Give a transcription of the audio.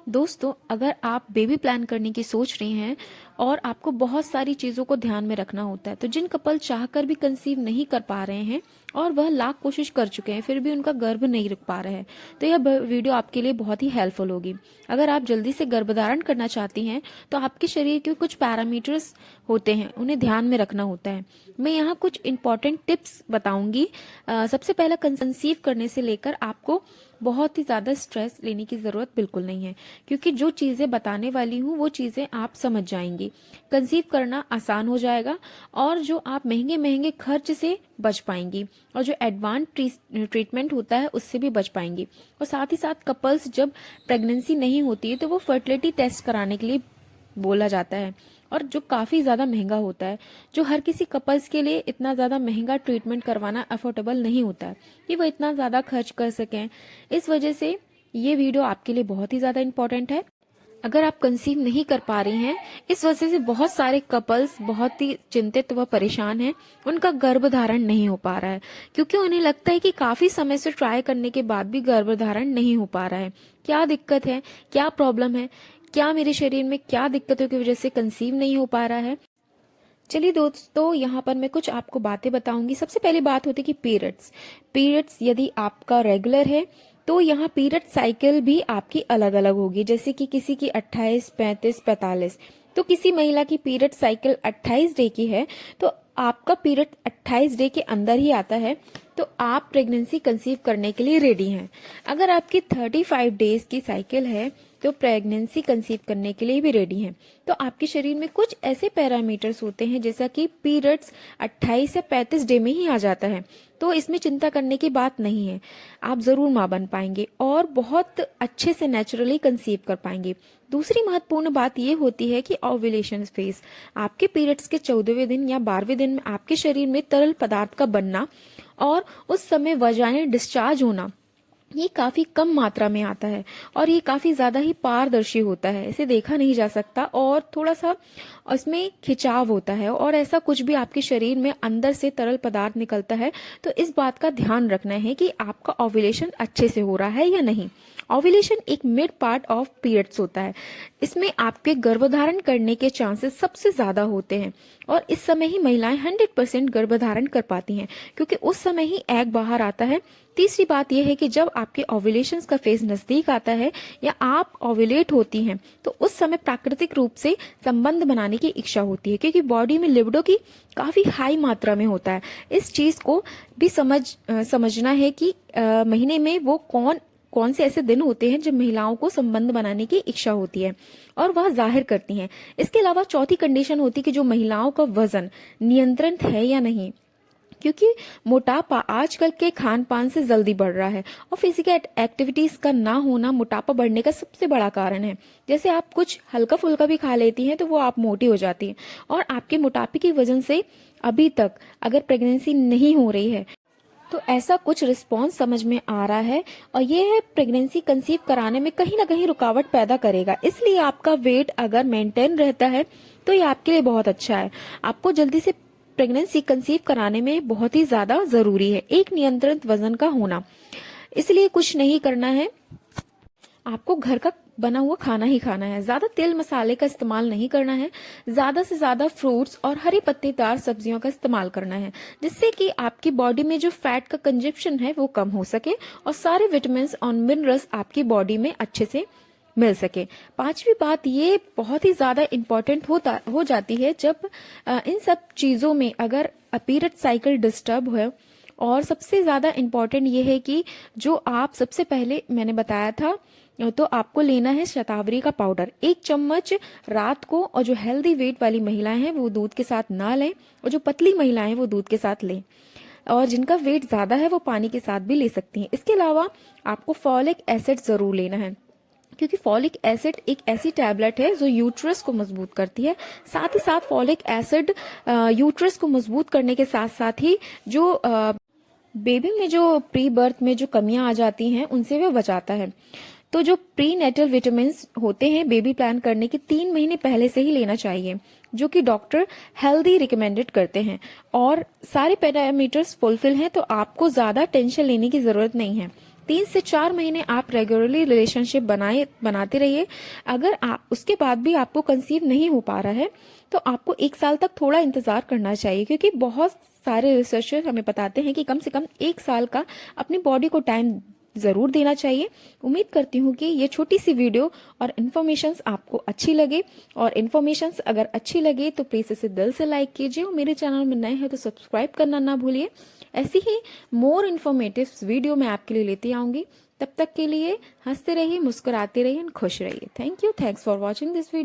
दोस्तों, अगर आप बेबी प्लान करने की सोच रही हैं और आपको बहुत सारी चीज़ों को ध्यान में रखना होता है, तो जिन कपल चाहकर भी कंसीव नहीं कर पा रहे हैं और वह लाख कोशिश कर चुके हैं फिर भी उनका गर्भ नहीं रुक पा रहा है, तो यह वीडियो आपके लिए बहुत ही हेल्पफुल होगी। अगर आप जल्दी से गर्भधारण करना चाहती हैं तो आपके शरीर के कुछ पैरामीटर्स होते हैं, उन्हें ध्यान में रखना होता है। मैं यहाँ कुछ इंपॉर्टेंट टिप्स बताऊंगी। सबसे पहला, कंसीव करने से लेकर आपको बहुत ही ज़्यादा स्ट्रेस लेने की ज़रूरत बिल्कुल नहीं है, क्योंकि जो चीज़ें बताने वाली हूँ वो चीज़ें आप समझ जाएंगी। कंसीव करना आसान हो जाएगा और जो आप महंगे महंगे खर्च से बच पाएंगी और जो एडवांस ट्रीटमेंट होता है उससे भी बच पाएंगी। और साथ ही साथ कपल्स जब प्रेगनेंसी नहीं होती है तो वो फर्टिलिटी टेस्ट कराने के लिए बोला जाता है, और जो काफ़ी ज़्यादा महंगा होता है, जो हर किसी कपल्स के लिए इतना ज़्यादा महंगा ट्रीटमेंट करवाना अफोर्डेबल नहीं होता है कि वो इतना ज़्यादा खर्च कर सकें। इस वजह से ये वीडियो आपके लिए बहुत ही ज़्यादा इम्पोर्टेंट है। अगर आप कंसीव नहीं कर पा रही हैं, इस वजह से बहुत सारे कपल्स बहुत ही चिंतित व परेशान हैं। उनका गर्भधारण नहीं हो पा रहा है क्योंकि उन्हें लगता है कि काफ़ी समय से ट्राई करने के बाद भी गर्भधारण नहीं हो पा रहा है। क्या दिक्कत है, क्या प्रॉब्लम है, क्या मेरे शरीर में क्या दिक्कतों की वजह से कंसीव नहीं हो पा रहा है। चलिए दोस्तों, यहाँ पर मैं कुछ आपको बातें बताऊंगी। सबसे पहली बात होती है कि पीरियड्स यदि आपका रेगुलर है तो यहाँ पीरियड साइकिल भी आपकी अलग अलग होगी। जैसे कि किसी की 28, 35, 45, तो किसी महिला की पीरियड साइकिल 28 डे की है तो आपका पीरियड 28 डे के अंदर ही आता है, तो आप प्रेगनेंसी कंसीव करने के लिए रेडी हैं। अगर आपकी 35 डेज की साइकिल है तो प्रेगनेंसी कंसीव करने के लिए भी रेडी हैं। तो आपके शरीर में कुछ ऐसे पैरामीटर्स होते हैं जैसा कि पीरियड्स 28 से 35 डे में ही आ जाता है, तो इसमें चिंता करने की बात नहीं है। आप जरूर मां बन पाएंगे और बहुत अच्छे से नेचुरली कंसीव कर पाएंगे। दूसरी महत्वपूर्ण बात यह होती है कि ओव्यूलेशन फेज, आपके पीरियड्स के 14वें दिन या 12वें दिन में आपके शरीर में तरल पदार्थ का बनना और उस समय वजाइनल डिस्चार्ज होना, ये काफी कम मात्रा में आता है और ये काफी ज्यादा ही पारदर्शी होता है, इसे देखा नहीं जा सकता और थोड़ा सा इसमें खिंचाव होता है और ऐसा कुछ भी आपके शरीर में अंदर से तरल पदार्थ निकलता है। तो इस बात का ध्यान रखना है कि आपका ओव्यूलेशन अच्छे से हो रहा है या नहीं। ओव्यूलेशन एक मिड पार्ट ऑफ पीरियड्स होता है, इसमें आपके गर्भधारण करने के चांसेस सबसे ज्यादा होते हैं और इस समय ही महिलाएं 100% गर्भधारण कर पाती हैं क्योंकि उस समय ही एग बाहर आता है। तीसरी बात यह है कि जब आपके ओव्यूलेशन का फेज नजदीक आता है या आप ओव्यूलेट होती हैं तो उस समय प्राकृतिक रूप से संबंध बनाने की इच्छा होती है क्योंकि बॉडी में लिबिडो की काफी हाई मात्रा में होता है। इस चीज को भी समझना है कि महीने में वो कौन से ऐसे दिन होते हैं जब महिलाओं को संबंध बनाने की इच्छा होती है और वह जाहिर करती हैं। इसके अलावा चौथी कंडीशन होती है कि जो महिलाओं का वजन नियंत्रित है या नहीं, क्योंकि मोटापा आजकल के खान पान से जल्दी बढ़ रहा है और फिजिकल एक्टिविटीज का ना होना मोटापा बढ़ने का सबसे बड़ा कारण है। जैसे आप कुछ हल्का फुल्का भी खा लेती हैं तो वो आप मोटी हो जाती हैं और आपके मोटापे की वजह से अभी तक अगर प्रेगनेंसी नहीं हो रही है तो ऐसा कुछ रिस्पॉन्स समझ में आ रहा है और ये है प्रेगनेंसी कंसीव कराने में कहीं ना कहीं रुकावट पैदा करेगा। इसलिए आपका वेट अगर मेंटेन रहता है तो ये आपके लिए बहुत अच्छा है। आपको जल्दी से प्रेगनेंसी कंसीव कराने में बहुत ही ज्यादा जरूरी है एक नियंत्रित वजन का होना। इसलिए कुछ नहीं करना है, आपको घर का बना हुआ खाना ही खाना है, ज्यादा तेल मसाले का इस्तेमाल नहीं करना है, ज्यादा से ज्यादा फ्रूट्स और हरी पत्तेदार सब्जियों का इस्तेमाल करना है जिससे कि आपकी बॉडी में जो फैट का कंजप्शन है वो कम हो सके और सारे विटामिन और मिनरल्स आपकी बॉडी में अच्छे से मिल सके। पांचवी बात ये बहुत ही ज्यादा इम्पोर्टेंट हो जाती है जब इन सब चीजों में अगर पीरियड साइकिल डिस्टर्ब हो। और सबसे ज्यादा इम्पोर्टेंट ये है कि जो आप सबसे पहले मैंने बताया था तो आपको लेना है शतावरी का पाउडर 1 चम्मच रात को, और जो हेल्दी वेट वाली महिलाएं हैं वो दूध के साथ ना लें और जो पतली महिलाएं हैं वो दूध के साथ लें और जिनका वेट ज्यादा है वो पानी के साथ भी ले सकती हैं। इसके अलावा आपको फॉलिक एसिड जरूर लेना है क्योंकि फॉलिक एसिड एक ऐसी टैबलेट है जो यूट्रस को मजबूत करती है। साथ ही साथ फॉलिक एसिड यूट्रस को मजबूत करने के साथ साथ ही जो बेबी में जो प्री बर्थ में जो कमियां आ जाती हैं उनसे वो बचाता है। तो जो प्री नेटल विटामिन होते हैं बेबी प्लान करने के 3 महीने पहले से ही लेना चाहिए, जो कि डॉक्टर हेल्दी रिकमेंडेड करते हैं और सारे पैरामीटर्स फुलफिल हैं तो आपको ज्यादा टेंशन लेने की जरूरत नहीं है। 3 से 4 महीने आप रेगुलरली रिलेशनशिप बनाते रहिए। अगर आप उसके बाद भी आपको कंसीव नहीं हो पा रहा है तो आपको 1 साल तक थोड़ा इंतजार करना चाहिए, क्योंकि बहुत सारे रिसर्चर हमें बताते हैं कि कम से कम 1 साल का अपनी बॉडी को टाइम जरूर देना चाहिए। उम्मीद करती हूँ कि ये छोटी सी वीडियो और इन्फॉर्मेशंस आपको अच्छी लगे, और इन्फॉर्मेशंस अगर अच्छी लगे तो प्लीज इसे दिल से लाइक कीजिए, और मेरे चैनल में नए हैं तो सब्सक्राइब करना ना भूलिए। ऐसी ही मोर इन्फॉर्मेटिव वीडियो मैं आपके लिए लेती आऊंगी। तब तक के लिए हंसते रहिए, मुस्कुराते रहिए, खुश रहिए। Thank you, thanks for watching this video.